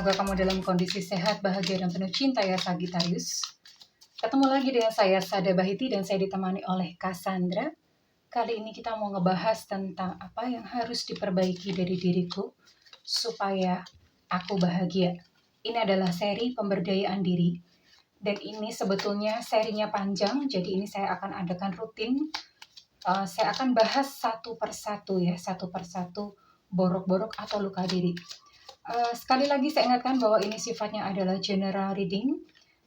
semoga kamu dalam kondisi sehat, bahagia, dan penuh cinta ya Sagittarius. Ketemu lagi dengan saya Sada Bahiti dan saya ditemani oleh Cassandra. Kali ini kita mau ngebahas tentang apa yang harus diperbaiki dari diriku supaya aku bahagia. Ini adalah seri pemberdayaan diri. Dan ini sebetulnya serinya panjang, jadi ini saya akan adakan rutin. Saya akan bahas satu persatu ya, satu persatu borok-borok atau luka diri. Sekali lagi saya ingatkan bahwa ini sifatnya adalah general reading.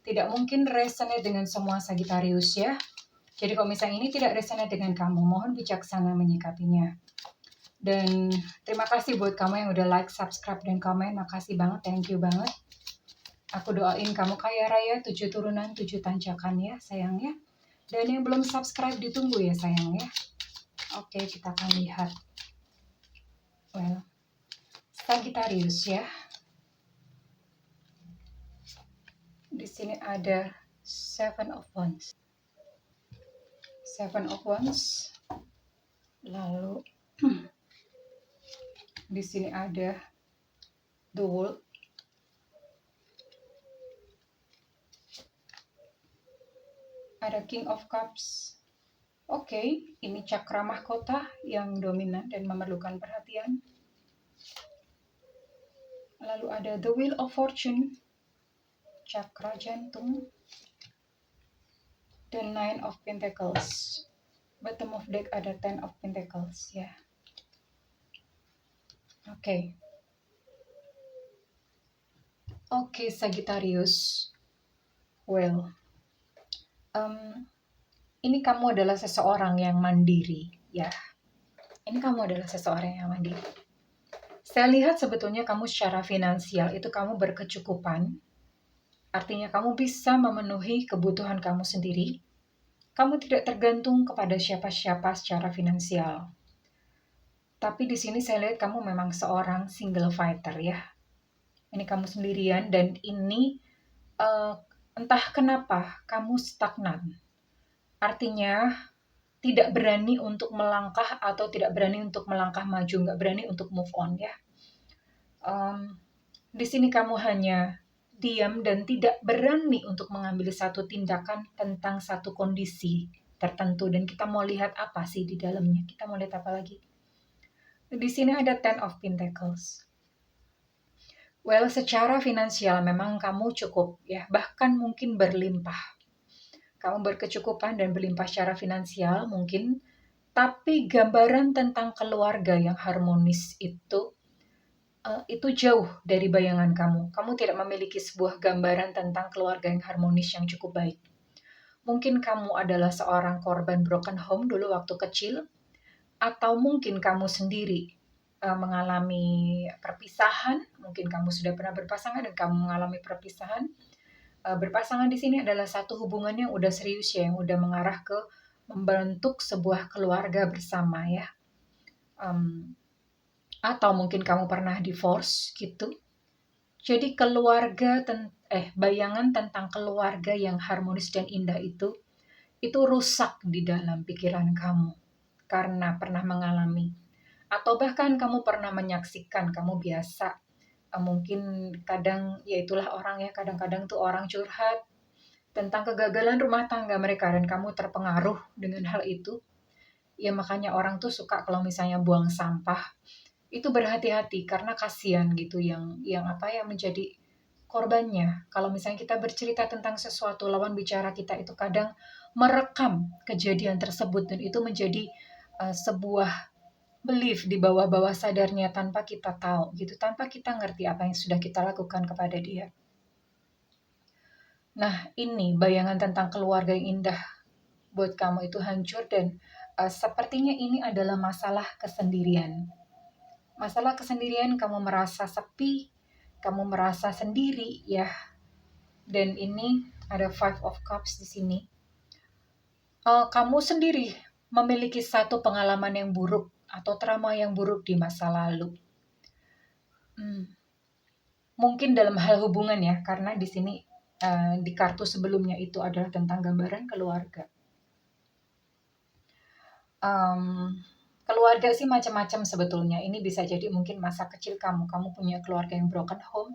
Tidak mungkin resonate dengan semua Sagittarius ya. Jadi kalau misalnya ini tidak resonate dengan kamu, mohon bijaksana menyikapinya. Dan terima kasih buat kamu yang udah like, subscribe, dan komen. Makasih banget, thank you banget. Aku doain kamu kaya raya, 7 turunan, 7 tanjakan ya sayang ya. Dan yang belum subscribe ditunggu ya sayang ya. Oke, kita akan lihat. Well, Sagittarius ya. Di sini ada Seven of Wands. Seven of Wands. Lalu di sini ada The World. Ada King of Cups. Oke, ini cakra mahkota yang dominan dan memerlukan perhatian. Lalu ada The Wheel of Fortune, cakra jantung. Dan Nine of Pentacles. Bottom of deck ada Ten of Pentacles ya. Oke, Sagittarius. Well, ini kamu adalah seseorang yang mandiri ya. Ini kamu adalah seseorang yang mandiri. Saya lihat sebetulnya kamu secara finansial itu kamu berkecukupan. Artinya kamu bisa memenuhi kebutuhan kamu sendiri. Kamu tidak tergantung kepada siapa-siapa secara finansial. Tapi di sini saya lihat kamu memang seorang single fighter ya. Ini kamu sendirian dan ini entah kenapa kamu stagnan. Artinya tidak berani untuk melangkah atau tidak berani untuk melangkah maju, nggak berani untuk move on ya. Di sini kamu hanya diam dan tidak berani untuk mengambil satu tindakan tentang satu kondisi tertentu. Dan kita mau lihat apa sih di dalamnya. Kita mau lihat apa lagi. Di sini ada Ten of Pentacles. Well, secara finansial memang kamu cukup ya. Bahkan mungkin berlimpah. Kamu berkecukupan dan berlimpah secara finansial mungkin. Tapi gambaran tentang keluarga yang harmonis itu jauh dari bayangan kamu. Kamu tidak memiliki sebuah gambaran tentang keluarga yang harmonis yang cukup baik. Mungkin kamu adalah seorang korban broken home dulu waktu kecil, atau mungkin kamu sendiri mengalami perpisahan. Mungkin kamu sudah pernah berpasangan dan kamu mengalami perpisahan. Berpasangan di sini adalah satu hubungan yang udah serius ya, yang udah mengarah ke membentuk sebuah keluarga bersama ya. Atau mungkin kamu pernah divorce gitu. Jadi bayangan tentang keluarga yang harmonis dan indah itu rusak di dalam pikiran kamu karena pernah mengalami. Atau bahkan kamu pernah menyaksikan, kamu biasa mungkin kadang ya itulah orang ya, kadang-kadang tuh orang curhat tentang kegagalan rumah tangga mereka dan kamu terpengaruh dengan hal itu. Ya makanya orang tuh suka kalau misalnya buang sampah itu berhati-hati karena kasihan gitu yang menjadi korbannya. Kalau misalnya kita bercerita tentang sesuatu, lawan bicara kita itu kadang merekam kejadian tersebut dan itu menjadi sebuah belief di bawah-bawah sadarnya tanpa kita tahu gitu, tanpa kita ngerti apa yang sudah kita lakukan kepada dia. Nah, ini bayangan tentang keluarga yang indah buat kamu itu hancur dan sepertinya ini adalah masalah kesendirian. Masalah kesendirian, kamu merasa sepi, kamu merasa sendiri ya. Dan ini ada Five of Cups di sini. Kamu sendiri memiliki satu pengalaman yang buruk atau trauma yang buruk di masa lalu. Mungkin dalam hal hubungan ya, karena di sini di kartu sebelumnya itu adalah tentang gambaran keluarga. Keluarga sih macam-macam sebetulnya. Ini bisa jadi mungkin masa kecil kamu punya keluarga yang broken home.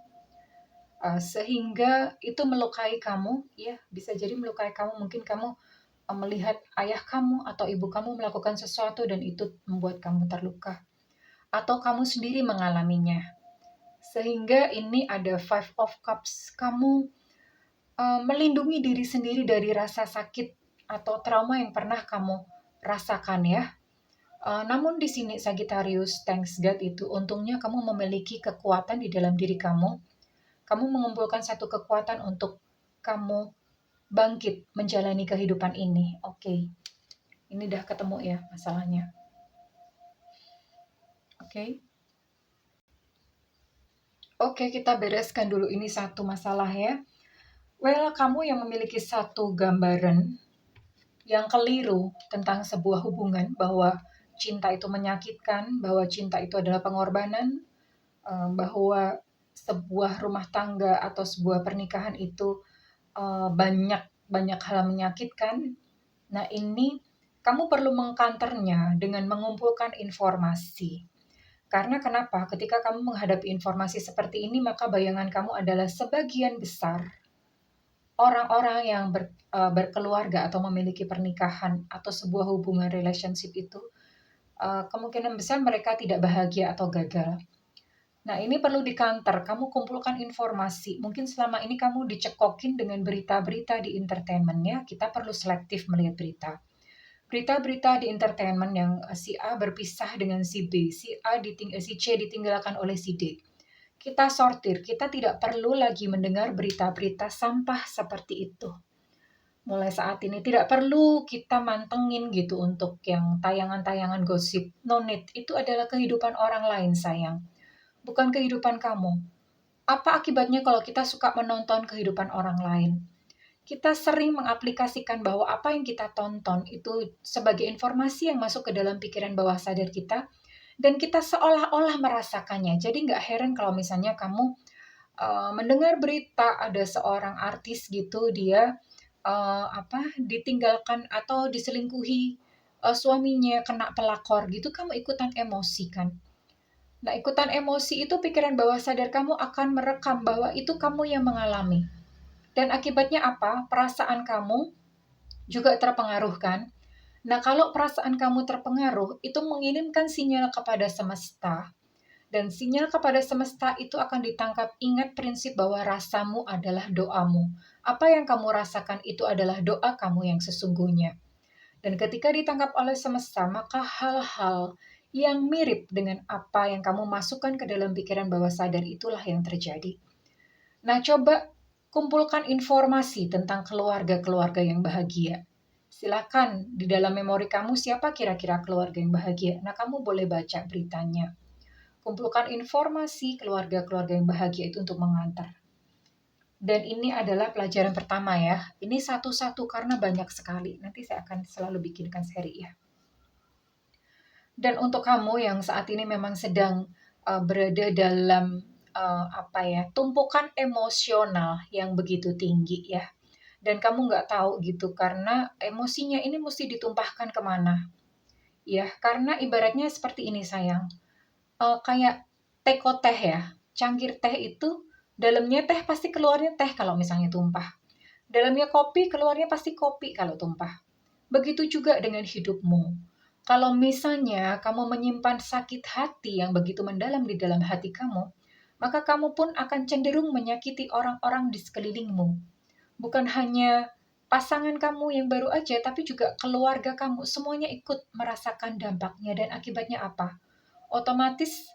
sehingga itu melukai kamu, ya bisa jadi melukai kamu. Mungkin kamu melihat ayah kamu atau ibu kamu melakukan sesuatu dan itu membuat kamu terluka, atau kamu sendiri mengalaminya. Sehingga ini ada Five of Cups, kamu melindungi diri sendiri dari rasa sakit atau trauma yang pernah kamu rasakan ya. Namun di sini Sagittarius, thanks God itu, untungnya kamu memiliki kekuatan di dalam diri kamu. Kamu mengumpulkan satu kekuatan untuk kamu bangkit menjalani kehidupan ini. Oke. Ini udah ketemu ya masalahnya. Oke. Oke, kita bereskan dulu ini satu masalah ya. Well, kamu yang memiliki satu gambaran yang keliru tentang sebuah hubungan, bahwa cinta itu menyakitkan, bahwa cinta itu adalah pengorbanan, bahwa sebuah rumah tangga atau sebuah pernikahan itu banyak hal yang menyakitkan. Nah, ini kamu perlu mengkanternya dengan mengumpulkan informasi. Karena kenapa? Ketika kamu menghadapi informasi seperti ini, maka bayangan kamu adalah sebagian besar orang-orang yang berkeluarga atau memiliki pernikahan atau sebuah hubungan relationship itu, kemungkinan besar mereka tidak bahagia atau gagal. Nah, ini perlu di-counter, kamu kumpulkan informasi. Mungkin selama ini kamu dicekokin dengan berita-berita di entertainment ya, kita perlu selektif melihat berita. Berita-berita di entertainment yang si A berpisah dengan si B, si C ditinggalkan oleh si D. Kita sortir, kita tidak perlu lagi mendengar berita-berita sampah seperti itu. Mulai saat ini tidak perlu kita mantengin gitu untuk yang tayangan-tayangan gosip. No need, itu adalah kehidupan orang lain sayang. Bukan kehidupan kamu. Apa akibatnya kalau kita suka menonton kehidupan orang lain? Kita sering mengaplikasikan bahwa apa yang kita tonton itu sebagai informasi yang masuk ke dalam pikiran bawah sadar kita, dan kita seolah-olah merasakannya. Jadi nggak heran kalau misalnya kamu mendengar berita ada seorang artis gitu, dia ditinggalkan atau diselingkuhi suaminya, kena pelakor gitu, kamu ikutan emosi kan. Nah, ikutan emosi itu pikiran bawah sadar kamu akan merekam bahwa itu kamu yang mengalami. Dan akibatnya apa? Perasaan kamu juga terpengaruh kan? Nah, kalau perasaan kamu terpengaruh, itu mengirimkan sinyal kepada semesta. Dan sinyal kepada semesta itu akan ditangkap. Ingat prinsip bahwa rasamu adalah doamu. Apa yang kamu rasakan itu adalah doa kamu yang sesungguhnya. Dan ketika ditangkap oleh semesta, maka hal-hal yang mirip dengan apa yang kamu masukkan ke dalam pikiran bawah sadar itulah yang terjadi. Nah, coba kumpulkan informasi tentang keluarga-keluarga yang bahagia. Silakan di dalam memori kamu siapa kira-kira keluarga yang bahagia. Nah, kamu boleh baca beritanya. Kumpulkan informasi keluarga-keluarga yang bahagia itu untuk mengantar. Dan ini adalah pelajaran pertama ya. Ini satu-satu karena banyak sekali. Nanti saya akan selalu bikinkan seri ya. Dan untuk kamu yang saat ini memang sedang berada dalam tumpukan emosional yang begitu tinggi ya. Dan kamu nggak tahu gitu karena emosinya ini mesti ditumpahkan kemana. Ya, karena ibaratnya seperti ini sayang. Kayak teko teh ya. Cangkir teh itu dalamnya teh pasti keluarnya teh kalau misalnya tumpah. Dalamnya kopi keluarnya pasti kopi kalau tumpah. Begitu juga dengan hidupmu. Kalau misalnya kamu menyimpan sakit hati yang begitu mendalam di dalam hati kamu, maka kamu pun akan cenderung menyakiti orang-orang di sekelilingmu. Bukan hanya pasangan kamu yang baru aja, tapi juga keluarga kamu. Semuanya ikut merasakan dampaknya dan akibatnya apa? Otomatis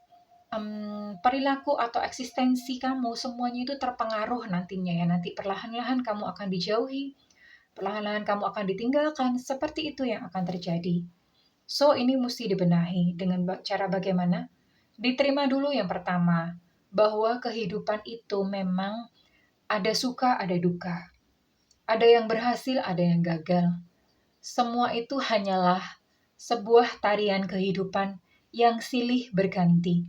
perilaku atau eksistensi kamu semuanya itu terpengaruh nantinya ya. Nanti perlahan-lahan kamu akan dijauhi, perlahan-lahan kamu akan ditinggalkan. Seperti itu yang akan terjadi. So, ini mesti dibenahi dengan cara bagaimana? Diterima dulu yang pertama, bahwa kehidupan itu memang ada suka, ada duka. Ada yang berhasil, ada yang gagal. Semua itu hanyalah sebuah tarian kehidupan yang silih berganti.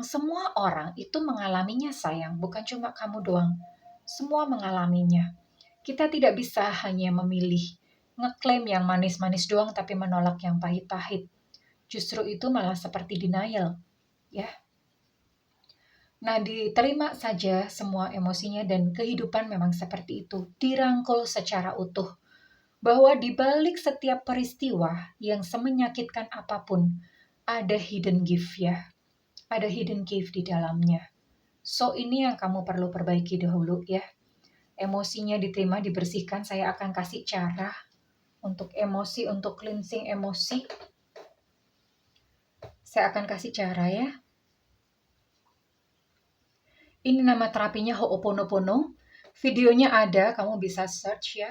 Semua orang itu mengalaminya sayang, bukan cuma kamu doang. Semua mengalaminya. Kita tidak bisa hanya memilih, ngeklaim yang manis-manis doang tapi menolak yang pahit-pahit. Justru itu malah seperti denial, ya. Nah, diterima saja semua emosinya dan kehidupan memang seperti itu, dirangkul secara utuh. Bahwa di balik setiap peristiwa yang semenyakitkan apapun, ada hidden gift ya. Ada hidden gift di dalamnya. So, ini yang kamu perlu perbaiki dahulu ya. Emosinya diterima, dibersihkan. Saya akan kasih cara untuk emosi, untuk cleansing emosi. Saya akan kasih cara ya. Ini nama terapinya Ho'oponopono. Videonya ada, kamu bisa search ya.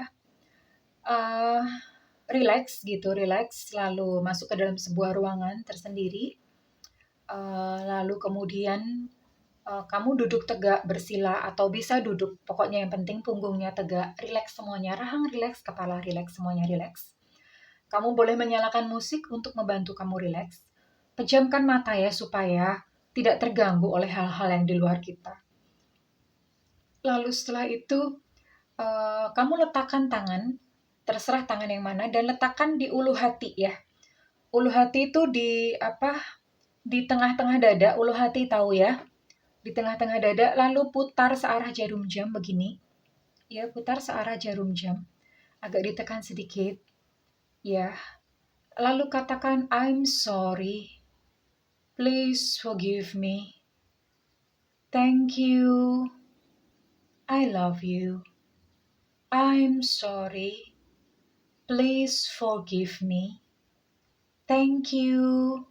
Relax gitu, relax. Lalu masuk ke dalam sebuah ruangan tersendiri. Lalu kemudian kamu duduk tegak, bersila, atau bisa duduk. Pokoknya yang penting punggungnya tegak, relax semuanya. Rahang relax, kepala relax, semuanya relax. Kamu boleh menyalakan musik untuk membantu kamu relax. Pejamkan mata ya supaya tidak terganggu oleh hal-hal yang di luar kita. Lalu setelah itu kamu letakkan tangan, terserah tangan yang mana, dan letakkan di ulu hati ya. Ulu hati itu di tengah-tengah dada, ulu hati tahu ya. Di tengah-tengah dada, lalu putar searah jarum jam begini. Ya, putar searah jarum jam. Agak ditekan sedikit. Ya. Lalu katakan, I'm sorry. Please forgive me. Thank you. I love you. I'm sorry. Please forgive me. Thank you.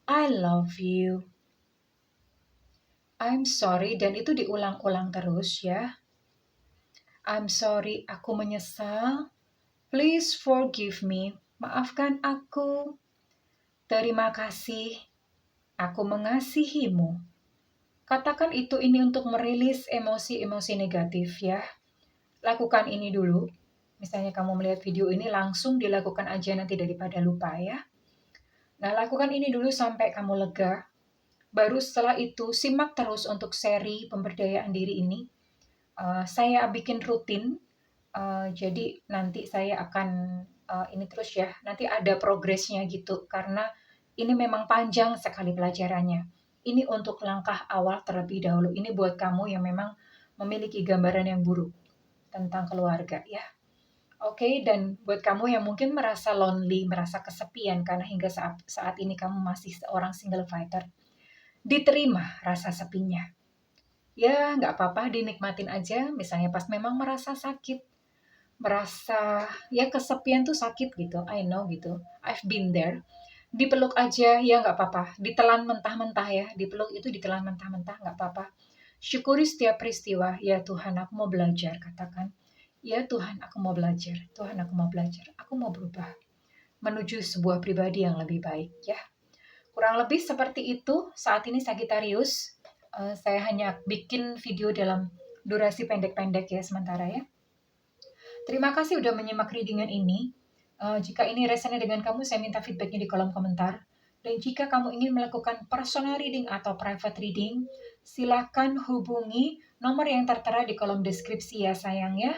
I love you. I'm sorry, dan itu diulang-ulang terus ya. I'm sorry, aku menyesal. Please forgive me. Maafkan aku. Terima kasih. Aku mengasihimu. Katakan ini untuk merilis emosi-emosi negatif ya. Lakukan ini dulu. Misalnya kamu melihat video ini, langsung dilakukan aja nanti daripada lupa ya. Nah, lakukan ini dulu sampai kamu lega. Baru setelah itu, simak terus untuk seri pemberdayaan diri ini. Saya bikin rutin, jadi nanti saya akan ini terus ya. Nanti ada progresnya gitu, karena ini memang panjang sekali pelajarannya. Ini untuk langkah awal terlebih dahulu. Ini buat kamu yang memang memiliki gambaran yang buruk tentang keluarga ya. Oke, dan buat kamu yang mungkin merasa lonely, merasa kesepian karena hingga saat ini kamu masih seorang single fighter, diterima rasa sepinya. Ya, nggak apa-apa, dinikmatin aja. Misalnya pas memang merasa sakit, merasa ya kesepian tuh sakit gitu. I know gitu. I've been there. Dipeluk aja, ya nggak apa-apa. Ditelan mentah-mentah ya. Dipeluk itu ditelan mentah-mentah, nggak apa-apa. Syukuri setiap peristiwa. Ya Tuhan, aku mau belajar, katakan. Ya Tuhan, aku mau belajar. Tuhan, aku mau belajar. Aku mau berubah menuju sebuah pribadi yang lebih baik ya. Kurang lebih seperti itu. Saat ini Sagittarius, saya hanya bikin video dalam durasi pendek-pendek ya sementara ya. Terima kasih udah menyimak readingan ini. Jika ini resonate dengan kamu, saya minta feedbacknya di kolom komentar. Dan jika kamu ingin melakukan personal reading atau private reading, silakan hubungi nomor yang tertera di kolom deskripsi ya sayang ya.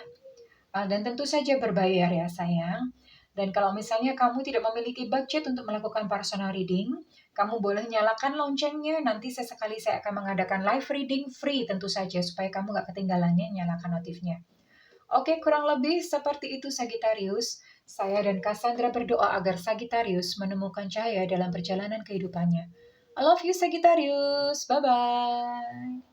Dan tentu saja berbayar ya sayang. Dan kalau misalnya kamu tidak memiliki budget untuk melakukan personal reading, kamu boleh nyalakan loncengnya. Nanti sesekali saya akan mengadakan live reading free tentu saja, supaya kamu gak ketinggalannya, nyalakan notifnya. Oke, kurang lebih seperti itu Sagittarius. Saya dan Cassandra berdoa agar Sagittarius menemukan cahaya dalam perjalanan kehidupannya. I love you Sagittarius. Bye-bye.